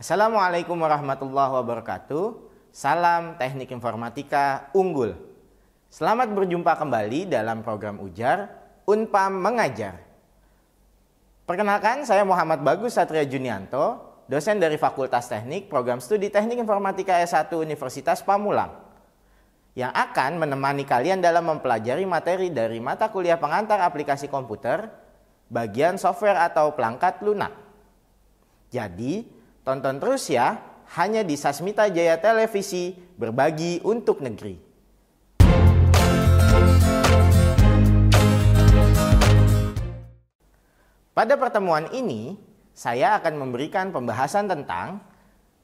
Assalamualaikum warahmatullahi wabarakatuh. Salam teknik informatika unggul. Selamat berjumpa kembali dalam program Ujar Unpam Mengajar. Perkenalkan, saya Muhammad Bagus Satria Junianto, dosen dari Fakultas Teknik Program Studi Teknik Informatika S1 Universitas Pamulang, yang akan menemani kalian dalam mempelajari materi dari mata kuliah pengantar aplikasi komputer, bagian software atau perangkat lunak. Jadi, tonton terus ya, hanya di Sasmita Jaya Televisi, berbagi untuk negeri. Pada pertemuan ini, saya akan memberikan pembahasan tentang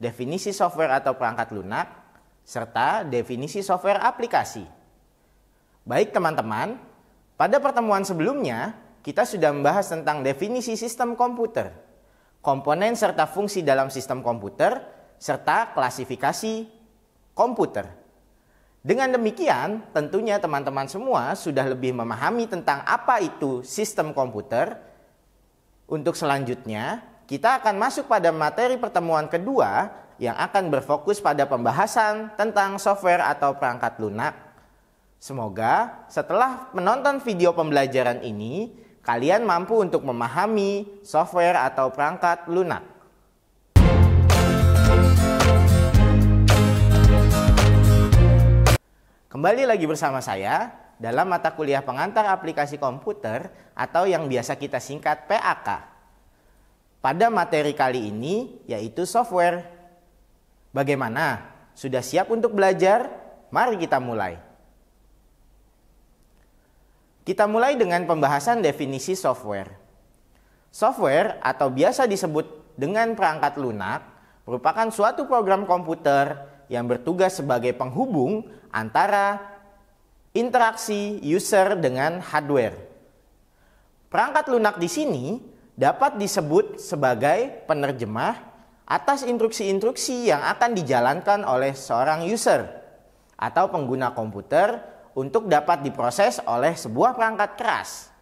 definisi software atau perangkat lunak, serta definisi software aplikasi. Baik teman-teman, pada pertemuan sebelumnya, kita sudah membahas tentang definisi sistem komputer, komponen serta fungsi dalam sistem komputer, serta klasifikasi komputer. Dengan demikian, tentunya teman-teman semua sudah lebih memahami tentang apa itu sistem komputer. Untuk selanjutnya, kita akan masuk pada materi pertemuan kedua yang akan berfokus pada pembahasan tentang software atau perangkat lunak. Semoga setelah menonton video pembelajaran ini, kalian mampu untuk memahami software atau perangkat lunak. Kembali lagi bersama saya dalam mata kuliah pengantar aplikasi komputer atau yang biasa kita singkat PAK. Pada materi kali ini yaitu software. Bagaimana? Sudah siap untuk belajar? Mari kita mulai. Kita mulai dengan pembahasan definisi software. Software atau biasa disebut dengan perangkat lunak merupakan suatu program komputer yang bertugas sebagai penghubung antara interaksi user dengan hardware. Perangkat lunak di sini dapat disebut sebagai penerjemah atas instruksi-instruksi yang akan dijalankan oleh seorang user atau pengguna komputer untuk dapat diproses oleh sebuah perangkat keras.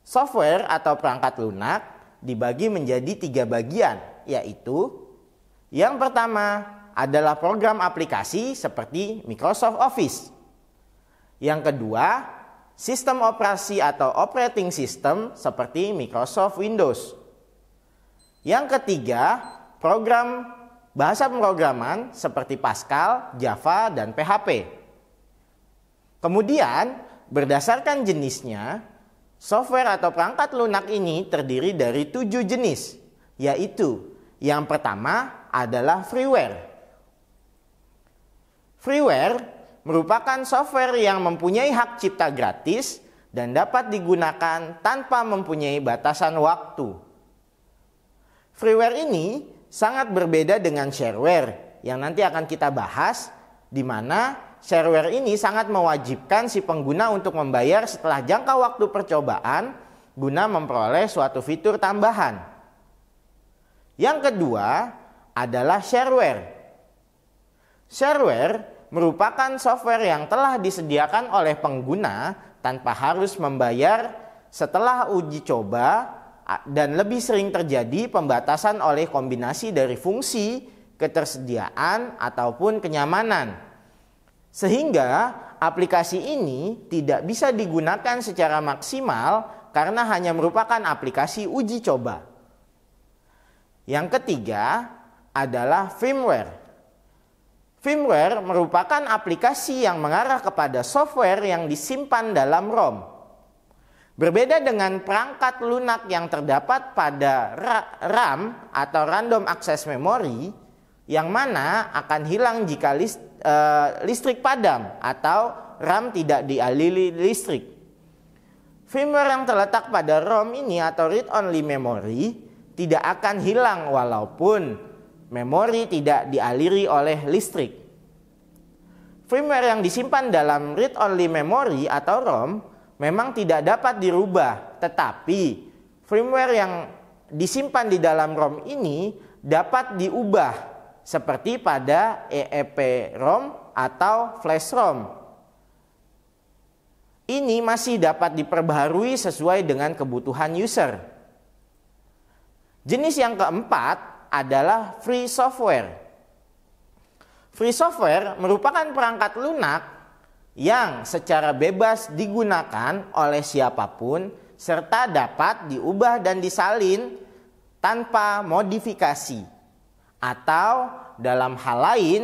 Software atau perangkat lunak dibagi menjadi 3 bagian, yaitu yang pertama adalah program aplikasi seperti Microsoft Office. Yang kedua, sistem operasi atau operating system seperti Microsoft Windows. Yang ketiga, program bahasa pemrograman seperti Pascal, Java, dan PHP. Kemudian, berdasarkan jenisnya, software atau perangkat lunak ini terdiri dari 7 jenis, yaitu yang pertama adalah freeware. Freeware merupakan software yang mempunyai hak cipta gratis dan dapat digunakan tanpa mempunyai batasan waktu. Freeware ini sangat berbeda dengan shareware yang nanti akan kita bahas, di mana shareware ini sangat mewajibkan si pengguna untuk membayar setelah jangka waktu percobaan guna memperoleh suatu fitur tambahan. Yang kedua adalah shareware. Shareware merupakan software yang telah disediakan oleh pengguna tanpa harus membayar setelah uji coba dan lebih sering terjadi pembatasan oleh kombinasi dari fungsi, ketersediaan, ataupun kenyamanan. Sehingga aplikasi ini tidak bisa digunakan secara maksimal karena hanya merupakan aplikasi uji coba. Yang ketiga adalah firmware. Firmware merupakan aplikasi yang mengarah kepada software yang disimpan dalam ROM. Berbeda dengan perangkat lunak yang terdapat pada RAM atau Random Access Memory, yang mana akan hilang jika listrik padam atau RAM tidak dialiri listrik. Firmware yang terletak pada ROM ini atau Read Only Memory tidak akan hilang walaupun memori tidak dialiri oleh listrik. Firmware yang disimpan dalam Read Only Memory atau ROM memang tidak dapat dirubah, tetapi firmware yang disimpan di dalam ROM ini dapat diubah seperti pada EEPROM atau Flash ROM. Ini masih dapat diperbaharui sesuai dengan kebutuhan user. Jenis yang keempat adalah free software. Free software merupakan perangkat lunak yang secara bebas digunakan oleh siapapun serta dapat diubah dan disalin tanpa modifikasi. Atau dalam hal lain,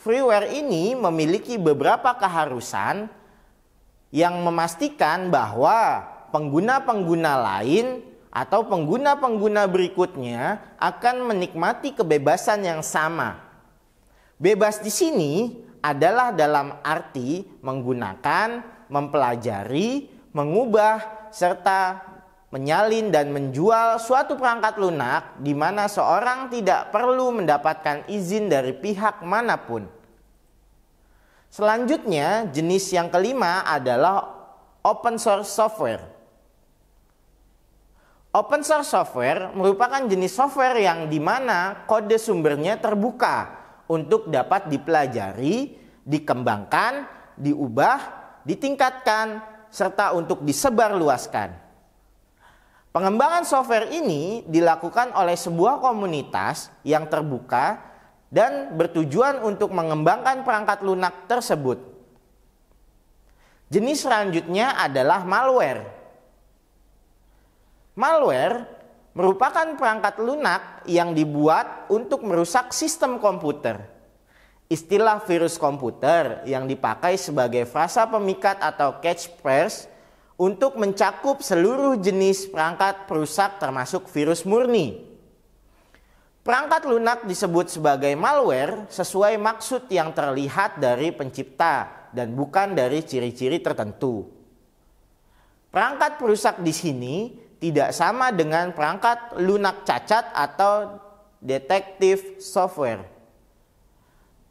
freeware ini memiliki beberapa keharusan yang memastikan bahwa pengguna-pengguna lain atau pengguna-pengguna berikutnya akan menikmati kebebasan yang sama. Bebas di sini adalah dalam arti menggunakan, mempelajari, mengubah, serta menyalin dan menjual suatu perangkat lunak di mana seorang tidak perlu mendapatkan izin dari pihak manapun. Selanjutnya, jenis yang kelima adalah open source software. Open source software merupakan jenis software yang dimana kode sumbernya terbuka untuk dapat dipelajari, dikembangkan, diubah, ditingkatkan, serta untuk disebarluaskan. Pengembangan software ini dilakukan oleh sebuah komunitas yang terbuka dan bertujuan untuk mengembangkan perangkat lunak tersebut. Jenis selanjutnya adalah malware. Malware merupakan perangkat lunak yang dibuat untuk merusak sistem komputer. Istilah virus komputer yang dipakai sebagai frasa pemikat atau catchphrase untuk mencakup seluruh jenis perangkat perusak termasuk virus murni. Perangkat lunak disebut sebagai malware sesuai maksud yang terlihat dari pencipta dan bukan dari ciri-ciri tertentu. Perangkat perusak di sini tidak sama dengan perangkat lunak cacat atau detective software.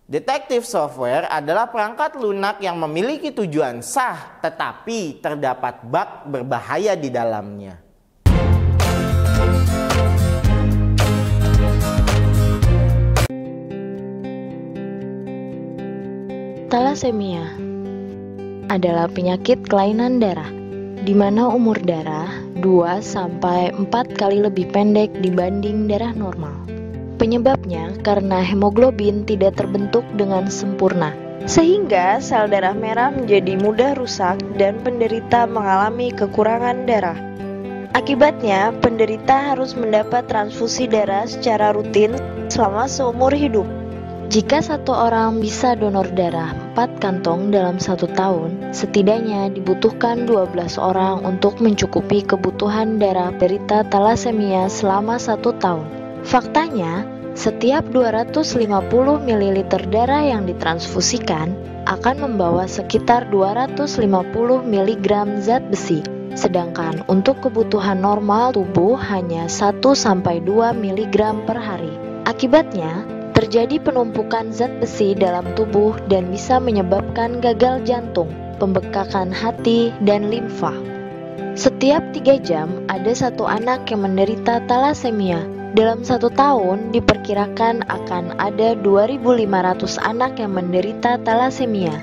Detective software adalah perangkat lunak yang memiliki tujuan sah tetapi terdapat bug berbahaya di dalamnya. Thalassemia adalah penyakit kelainan darah di mana umur darah 2-4 kali lebih pendek dibanding darah normal. Penyebabnya karena hemoglobin tidak terbentuk dengan sempurna, sehingga sel darah merah menjadi mudah rusak dan penderita mengalami kekurangan darah. Akibatnya, penderita harus mendapat transfusi darah secara rutin selama seumur hidup. Jika satu orang bisa donor darah 4 kantong dalam 1 tahun, setidaknya dibutuhkan 12 orang untuk mencukupi kebutuhan darah penderita thalassemia selama 1 tahun. Faktanya, setiap 250 ml darah yang ditransfusikan akan membawa sekitar 250 mg zat besi, sedangkan untuk kebutuhan normal tubuh hanya 1-2 mg per hari. Akibatnya, terjadi penumpukan zat besi dalam tubuh dan bisa menyebabkan gagal jantung, pembekakan hati, dan limfa. Setiap 3 jam ada 1 anak yang menderita thalassemia. Dalam 1 tahun diperkirakan akan ada 2.500 anak yang menderita thalassemia.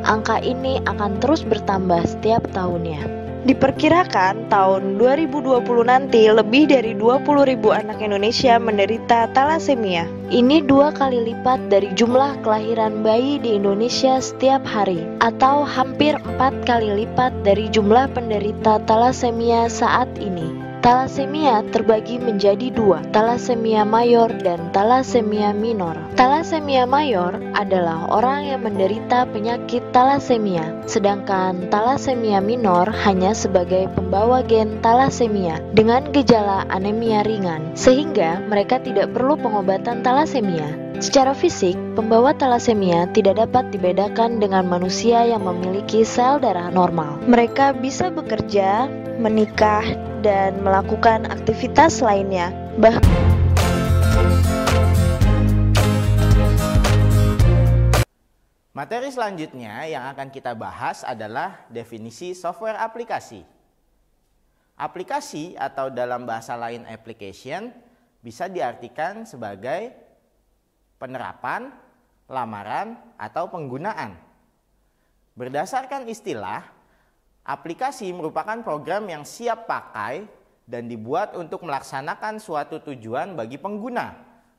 Angka ini akan terus bertambah setiap tahunnya. Diperkirakan tahun 2020 nanti lebih dari 20.000 anak Indonesia menderita thalassemia. Ini 2 kali lipat dari jumlah kelahiran bayi di Indonesia setiap hari, atau hampir 4 kali lipat dari jumlah penderita thalassemia saat ini. Thalassemia terbagi menjadi 2, thalassemia mayor dan thalassemia minor. Thalassemia mayor adalah orang yang menderita penyakit thalassemia, sedangkan thalassemia minor hanya sebagai pembawa gen thalassemia dengan gejala anemia ringan, sehingga mereka tidak perlu pengobatan thalassemia. Secara fisik, pembawa thalassemia tidak dapat dibedakan dengan manusia yang memiliki sel darah normal. Mereka bisa bekerja, menikah, dan melakukan aktivitas lainnya. Materi selanjutnya yang akan kita bahas adalah definisi software aplikasi. Aplikasi atau dalam bahasa lain application bisa diartikan sebagai penerapan, lamaran, atau penggunaan. Berdasarkan istilah, aplikasi merupakan program yang siap pakai dan dibuat untuk melaksanakan suatu tujuan bagi pengguna,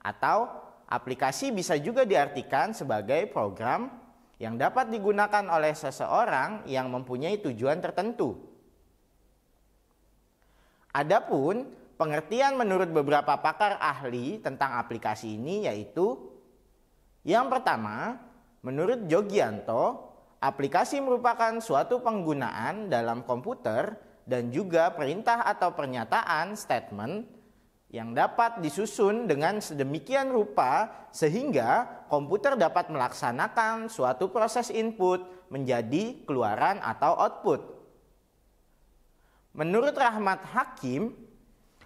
atau aplikasi bisa juga diartikan sebagai program yang dapat digunakan oleh seseorang yang mempunyai tujuan tertentu. Adapun pengertian menurut beberapa pakar ahli tentang aplikasi ini yaitu: yang pertama, menurut Jogianto, aplikasi merupakan suatu penggunaan dalam komputer dan juga perintah atau pernyataan statement yang dapat disusun dengan sedemikian rupa sehingga komputer dapat melaksanakan suatu proses input menjadi keluaran atau output. Menurut Rahmat Hakim,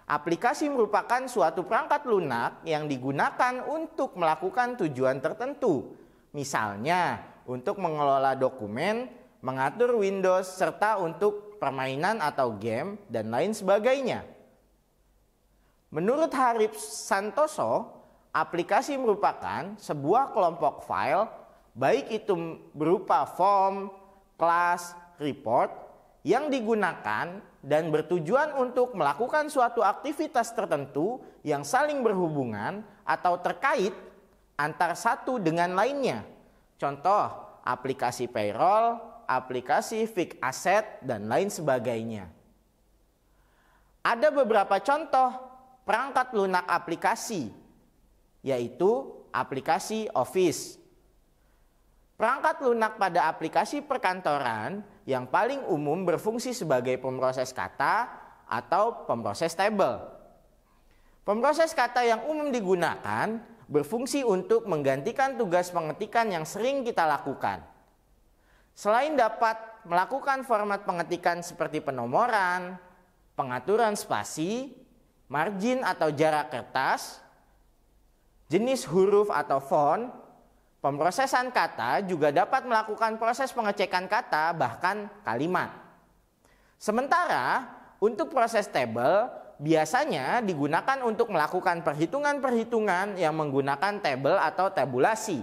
aplikasi merupakan suatu perangkat lunak yang digunakan untuk melakukan tujuan tertentu, misalnya untuk mengelola dokumen, mengatur Windows, serta untuk permainan atau game, dan lain sebagainya. Menurut Harip Santoso, aplikasi merupakan sebuah kelompok file, baik itu berupa form, kelas, report, yang digunakan dan bertujuan untuk melakukan suatu aktivitas tertentu yang saling berhubungan atau terkait antar satu dengan lainnya. Contoh, aplikasi payroll, aplikasi fixed asset, dan lain sebagainya. Ada beberapa contoh perangkat lunak aplikasi, yaitu aplikasi Office. Perangkat lunak pada aplikasi perkantoran yang paling umum berfungsi sebagai pemroses kata atau pemroses tabel. Pemroses kata yang umum digunakan berfungsi untuk menggantikan tugas pengetikan yang sering kita lakukan. Selain dapat melakukan format pengetikan seperti penomoran, pengaturan spasi, margin atau jarak kertas, jenis huruf atau font, pemrosesan kata juga dapat melakukan proses pengecekan kata bahkan kalimat. Sementara untuk proses tabel biasanya digunakan untuk melakukan perhitungan-perhitungan yang menggunakan tabel atau tabulasi.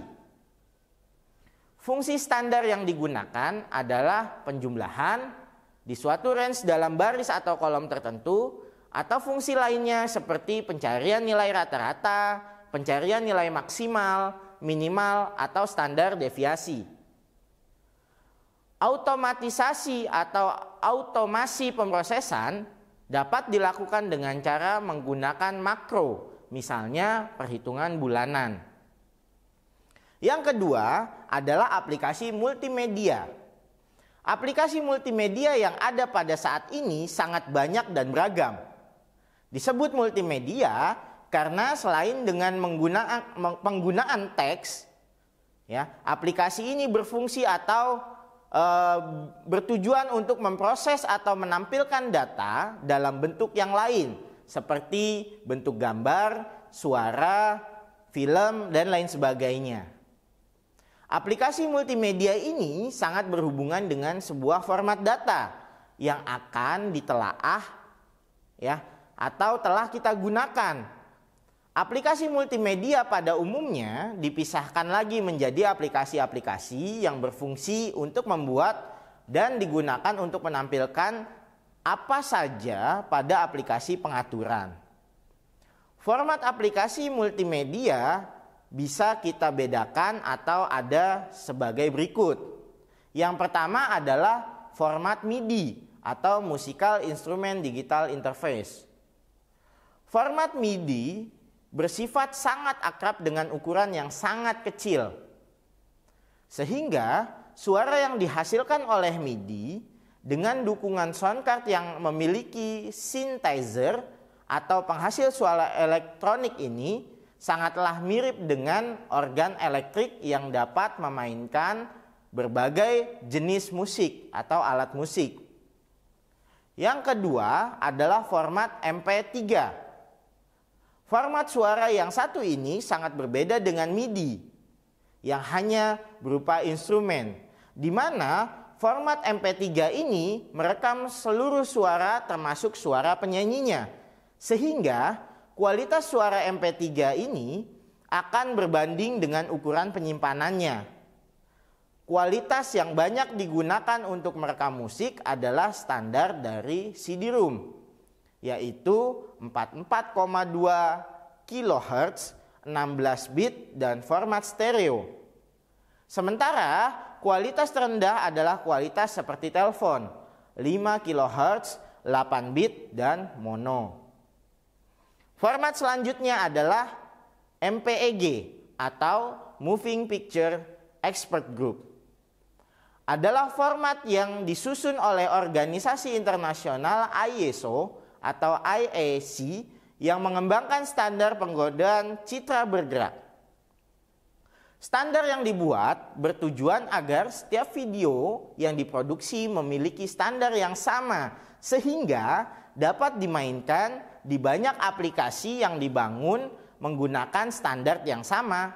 Fungsi standar yang digunakan adalah penjumlahan di suatu range dalam baris atau kolom tertentu, atau fungsi lainnya seperti pencarian nilai rata-rata, pencarian nilai maksimal, minimal, atau standar deviasi. Automatisasi atau automasi pemrosesan dapat dilakukan dengan cara menggunakan makro, misalnya perhitungan bulanan. Yang kedua adalah aplikasi multimedia. Aplikasi multimedia yang ada pada saat ini sangat banyak dan beragam. Disebut multimedia karena selain dengan penggunaan teks, ya, aplikasi ini berfungsi atau bertujuan untuk memproses atau menampilkan data dalam bentuk yang lain seperti bentuk gambar, suara, film, dan lain sebagainya. Aplikasi multimedia ini sangat berhubungan dengan sebuah format data yang akan ditelaah, ya, atau telah kita gunakan. Aplikasi multimedia pada umumnya dipisahkan lagi menjadi aplikasi-aplikasi yang berfungsi untuk membuat dan digunakan untuk menampilkan apa saja pada aplikasi pengaturan. Format aplikasi multimedia bisa kita bedakan atau ada sebagai berikut. Yang pertama adalah format MIDI atau Musical Instrument Digital Interface. Format MIDI bersifat sangat akrab dengan ukuran yang sangat kecil. Sehingga suara yang dihasilkan oleh MIDI dengan dukungan sound card yang memiliki synthesizer atau penghasil suara elektronik ini sangatlah mirip dengan organ elektrik yang dapat memainkan berbagai jenis musik atau alat musik. Yang kedua adalah format MP3. Format suara yang satu ini sangat berbeda dengan MIDI yang hanya berupa instrumen, di mana format MP3 ini merekam seluruh suara termasuk suara penyanyinya, sehingga kualitas suara MP3 ini akan berbanding dengan ukuran penyimpanannya. Kualitas yang banyak digunakan untuk merekam musik adalah standar dari CD-ROM, yaitu 44,2 kHz 16 bit, dan format stereo. Sementara kualitas terendah adalah kualitas seperti telepon, 5 kHz, 8 bit, dan mono. Format selanjutnya adalah MPEG atau Moving Picture Expert Group. Adalah format yang disusun oleh organisasi internasional ISO atau IAC yang mengembangkan standar penggodaan citra bergerak. Standar yang dibuat bertujuan agar setiap video yang diproduksi memiliki standar yang sama sehingga dapat dimainkan di banyak aplikasi yang dibangun menggunakan standar yang sama.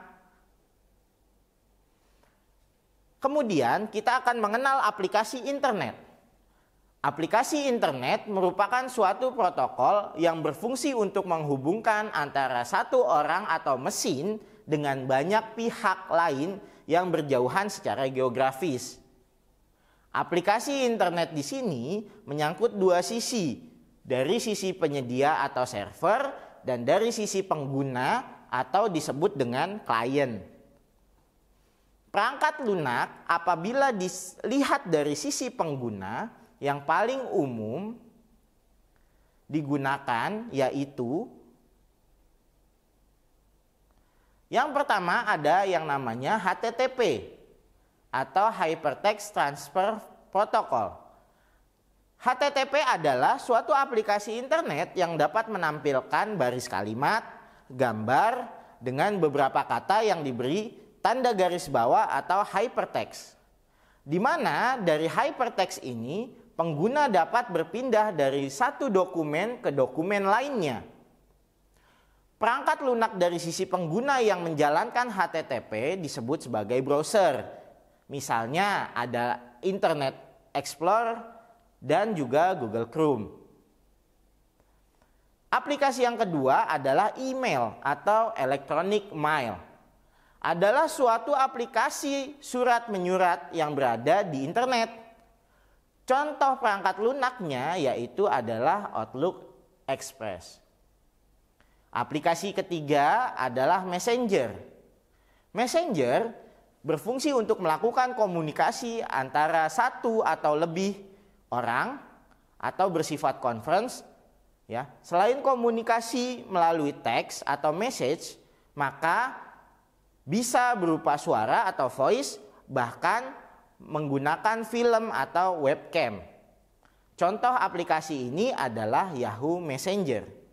Kemudian kita akan mengenal aplikasi internet. Aplikasi internet merupakan suatu protokol yang berfungsi untuk menghubungkan antara satu orang atau mesin dengan banyak pihak lain yang berjauhan secara geografis. Aplikasi internet di sini menyangkut dua sisi, dari sisi penyedia atau server dan dari sisi pengguna atau disebut dengan klien. Perangkat lunak apabila dilihat dari sisi pengguna yang paling umum digunakan yaitu yang pertama ada yang namanya HTTP atau Hypertext Transfer Protocol. HTTP adalah suatu aplikasi internet yang dapat menampilkan baris kalimat, gambar dengan beberapa kata yang diberi tanda garis bawah atau hypertext. Di mana dari hypertext ini pengguna dapat berpindah dari satu dokumen ke dokumen lainnya. Perangkat lunak dari sisi pengguna yang menjalankan HTTP disebut sebagai browser. Misalnya ada Internet Explorer dan juga Google Chrome. Aplikasi yang kedua adalah email atau electronic mail. Adalah suatu aplikasi surat menyurat yang berada di internet. Contoh perangkat lunaknya yaitu adalah Outlook Express. Aplikasi ketiga adalah Messenger. Messenger berfungsi untuk melakukan komunikasi antara satu atau lebih orang atau bersifat conference. Ya, selain komunikasi melalui teks atau message, maka bisa berupa suara atau voice, bahkan menggunakan film atau webcam. Contoh aplikasi ini adalah Yahoo Messenger.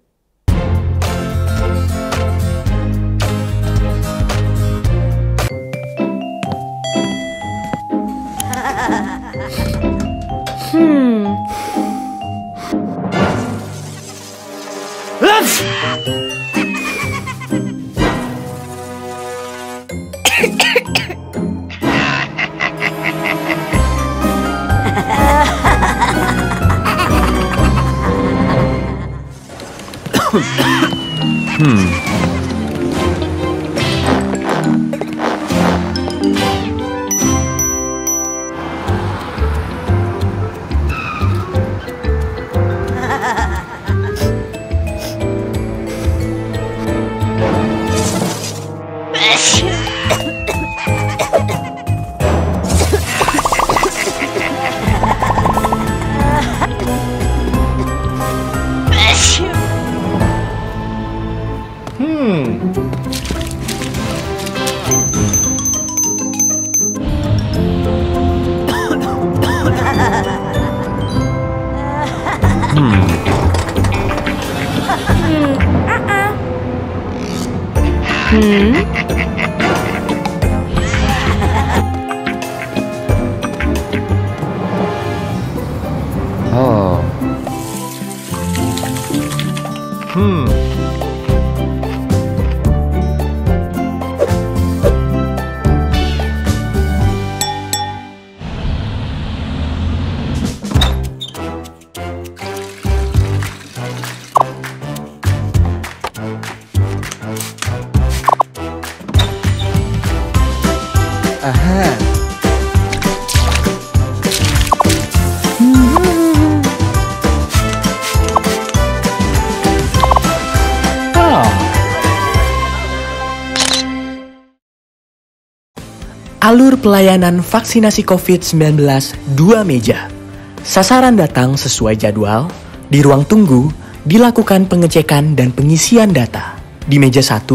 Alur pelayanan vaksinasi COVID-19 2 meja. Sasaran datang sesuai jadwal. Di ruang tunggu dilakukan pengecekan dan pengisian data. Di meja 1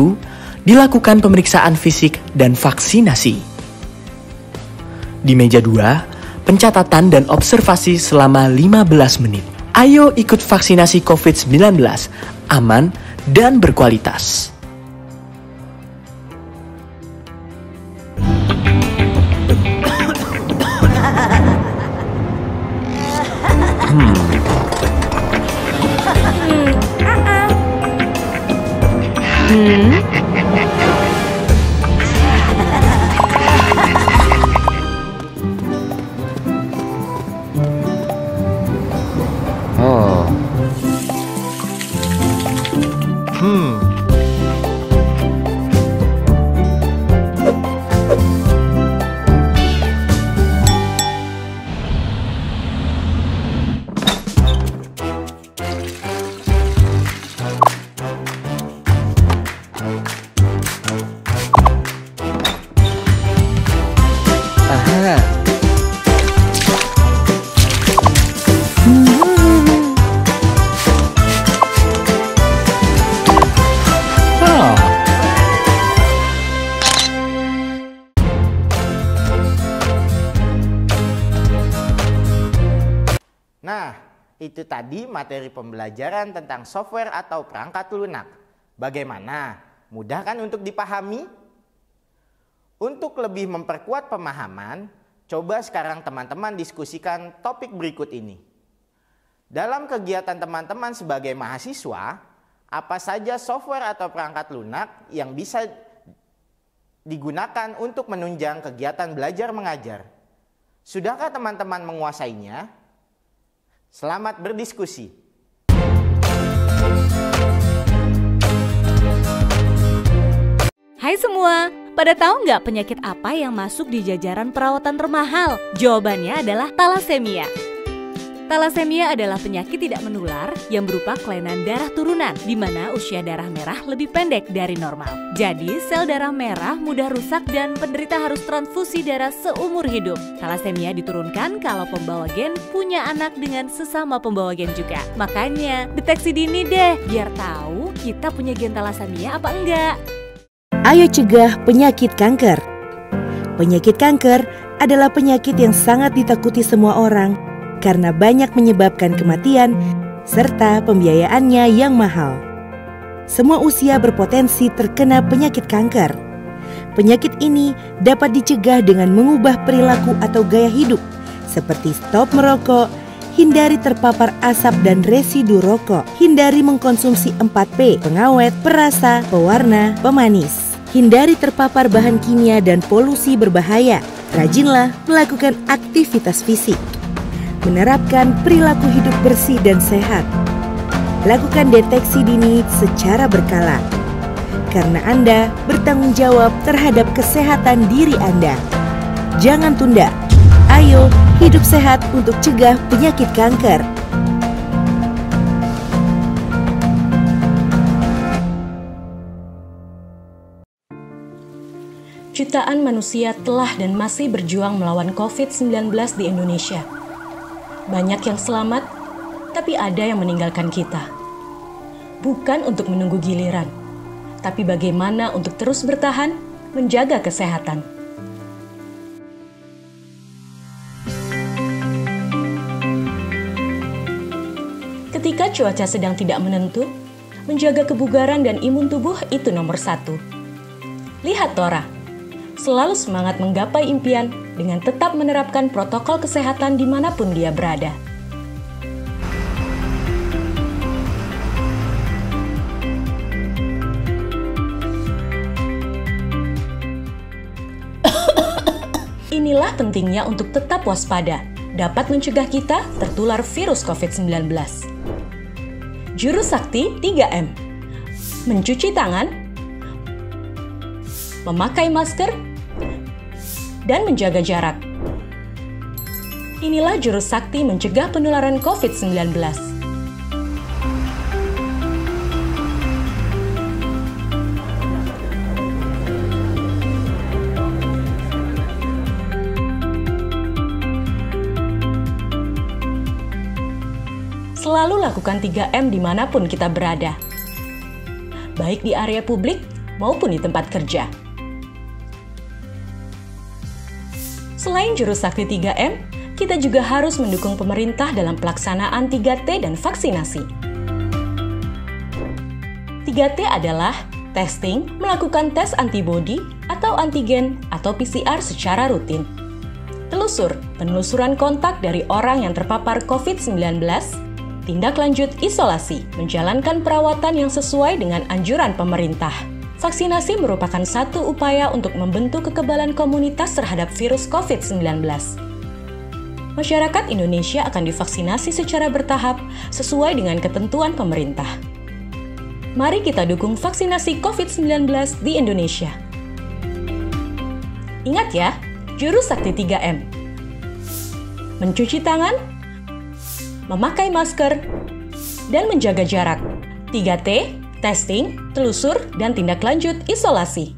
dilakukan pemeriksaan fisik dan vaksinasi. Di meja 2 pencatatan dan observasi selama 15 menit. Ayo ikut vaksinasi COVID-19, aman dan berkualitas. Nah, itu tadi materi pembelajaran tentang software atau perangkat lunak. Bagaimana? Mudah kan untuk dipahami? Untuk lebih memperkuat pemahaman, coba sekarang teman-teman diskusikan topik berikut ini. Dalam kegiatan teman-teman sebagai mahasiswa, apa saja software atau perangkat lunak yang bisa digunakan untuk menunjang kegiatan belajar mengajar? Sudahkah teman-teman menguasainya? Selamat berdiskusi. Hai semua, pada tahu nggak penyakit apa yang masuk di jajaran perawatan termahal? Jawabannya adalah talasemia. Talasemia adalah penyakit tidak menular yang berupa kelainan darah turunan, di mana usia darah merah lebih pendek dari normal. Jadi, sel darah merah mudah rusak dan penderita harus transfusi darah seumur hidup. Talasemia diturunkan kalau pembawa gen punya anak dengan sesama pembawa gen juga. Makanya, deteksi dini deh, biar tahu kita punya gen talasemia apa enggak. Ayo cegah penyakit kanker. Penyakit kanker adalah penyakit yang sangat ditakuti semua orang karena banyak menyebabkan kematian serta pembiayaannya yang mahal. Semua usia berpotensi terkena penyakit kanker. Penyakit ini dapat dicegah dengan mengubah perilaku atau gaya hidup seperti stop merokok, hindari terpapar asap dan residu rokok, hindari mengkonsumsi 4P, pengawet, perasa, pewarna, pemanis. Hindari terpapar bahan kimia dan polusi berbahaya. Rajinlah melakukan aktivitas fisik. Menerapkan perilaku hidup bersih dan sehat. Lakukan deteksi dini secara berkala. Karena Anda bertanggung jawab terhadap kesehatan diri Anda. Jangan tunda. Ayo hidup sehat untuk cegah penyakit kanker. Jutaan manusia telah dan masih berjuang melawan COVID-19 di Indonesia. Banyak yang selamat, tapi ada yang meninggalkan kita. Bukan untuk menunggu giliran, tapi bagaimana untuk terus bertahan, menjaga kesehatan. Ketika cuaca sedang tidak menentu, menjaga kebugaran dan imun tubuh itu nomor 1. Lihat Tora, selalu semangat menggapai impian dengan tetap menerapkan protokol kesehatan dimanapun dia berada. Inilah pentingnya untuk tetap waspada, dapat mencegah kita tertular virus COVID-19. Juru sakti 3M. Mencuci tangan, memakai masker, dan menjaga jarak. Inilah jurus sakti mencegah penularan COVID-19. selalu lakukan 3M dimanapun kita berada, baik di area publik maupun di tempat kerja. Selain jurus sakti 3M, kita juga harus mendukung pemerintah dalam pelaksanaan 3T dan vaksinasi. 3T adalah testing, melakukan tes antibodi atau antigen atau PCR secara rutin. Telusur, penelusuran kontak dari orang yang terpapar COVID-19, tindak lanjut isolasi, menjalankan perawatan yang sesuai dengan anjuran pemerintah. Vaksinasi merupakan satu upaya untuk membentuk kekebalan komunitas terhadap virus COVID-19. Masyarakat Indonesia akan divaksinasi secara bertahap sesuai dengan ketentuan pemerintah. Mari kita dukung vaksinasi COVID-19 di Indonesia. Ingat ya, jurus sakti 3M. Mencuci tangan, memakai masker, dan menjaga jarak. 3T, testing, telusur, dan tindak lanjut isolasi.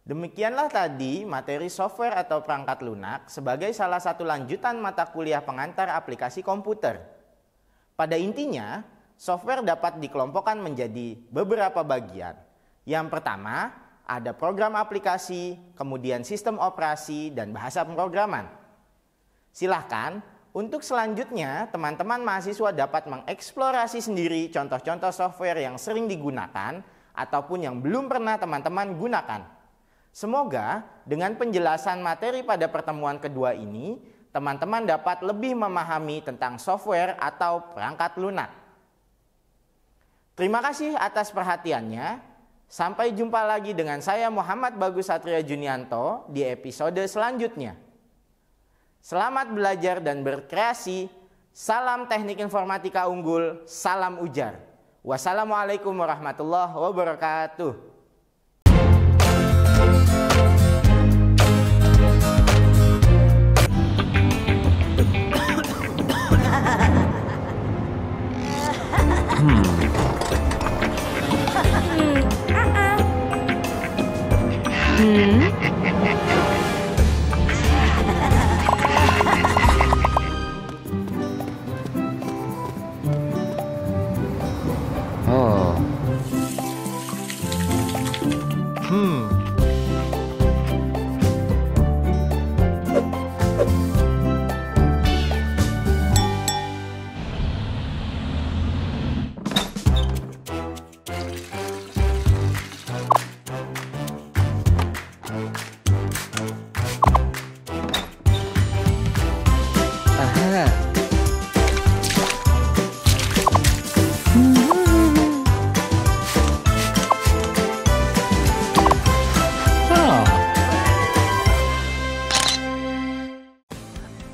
Demikianlah tadi materi software atau perangkat lunak sebagai salah satu lanjutan mata kuliah pengantar aplikasi komputer. Pada intinya, software dapat dikelompokkan menjadi beberapa bagian. Yang pertama, ada program aplikasi, kemudian sistem operasi, dan bahasa pemrograman. Silahkan, untuk selanjutnya teman-teman mahasiswa dapat mengeksplorasi sendiri contoh-contoh software yang sering digunakan ataupun yang belum pernah teman-teman gunakan. Semoga dengan penjelasan materi pada pertemuan kedua ini, teman-teman dapat lebih memahami tentang software atau perangkat lunak. Terima kasih atas perhatiannya. Sampai jumpa lagi dengan saya Muhammad Bagus Satria Junianto di episode selanjutnya. Selamat belajar dan berkreasi. Salam teknik informatika unggul, salam ujar. Wassalamualaikum warahmatullahi wabarakatuh.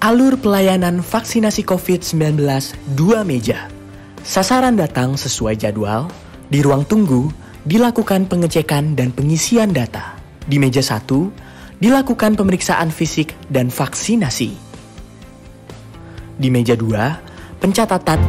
Alur pelayanan vaksinasi COVID-19 2 meja. Sasaran datang sesuai jadwal. Di ruang tunggu dilakukan pengecekan dan pengisian data. Di meja 1 dilakukan pemeriksaan fisik dan vaksinasi. Di meja 2 pencatatan